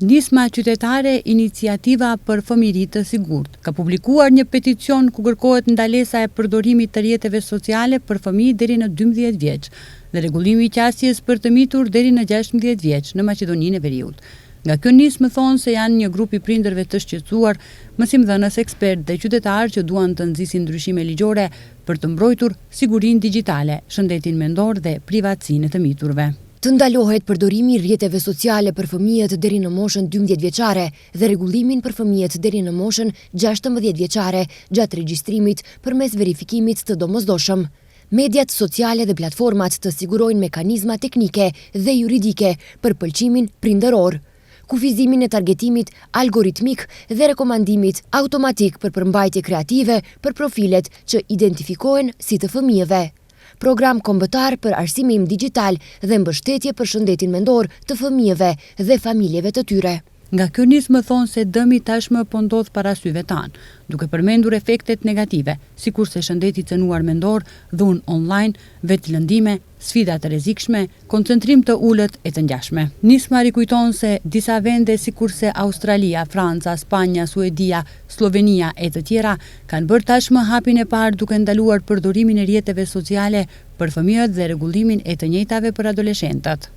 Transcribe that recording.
Nisma qytetare Iniciativa për Fëmijëri të Sigurt ka publikuar një peticion ku kërkohet ndalesa e përdorimit të rrjeteve sociale për fëmijë deri në 12 vjeç dhe rregullimi i qasjes për të mitur deri në 16 vjeç në Maqedoninë e Veriut. Nga kjo nismë thonë se janë një grup i prindërve të shqetësuar, mësimdhënës, ekspertë dhe qytetarë që duan të nxisin ndryshime ligjore për të mbrojtur sigurinë digjitale, shëndetin mendor dhe privatësinë e të miturve. Të ndalohet përdorimi i rrjeteve sociale për fëmijët deri në moshën 12 vjeçare dhe rregullimin për fëmijët deri në moshën 16 vjeçare gjatë regjistrimit përmes verifikimit të domosdoshëm. Mediat sociale dhe platformat të sigurojnë mekanizma teknike dhe juridike për pëlqimin prindëror, kufizimin e targetimit algoritmik dhe rekomandimit automatik për përmbajtje kreative për profilet që identifikohen si të fëmijëve. Program kombëtar për arsimim digital dhe mbështetje për shëndetin mendor të fëmijëve dhe familjeve të tyre. Nga kjo nismë thonë se dëmi tashmë po ndodh para syve tanë, duke përmendur efektet negative, sikurse shëndeti i cënuar mendor, dhunë online, vetëlëndime, sfida të rrezikshme, koncentrim të ulët e të ngjashme. Nisma rikujton se disa vende sikurse Australia, Franca, Spanja, Suedia, Slovenia e të tjera kanë bërë tashmë hapin e parë duke ndaluar përdorimin e rrjeteve sociale për fëmijët dhe rregullimin e të njëjtave për adoleshentët.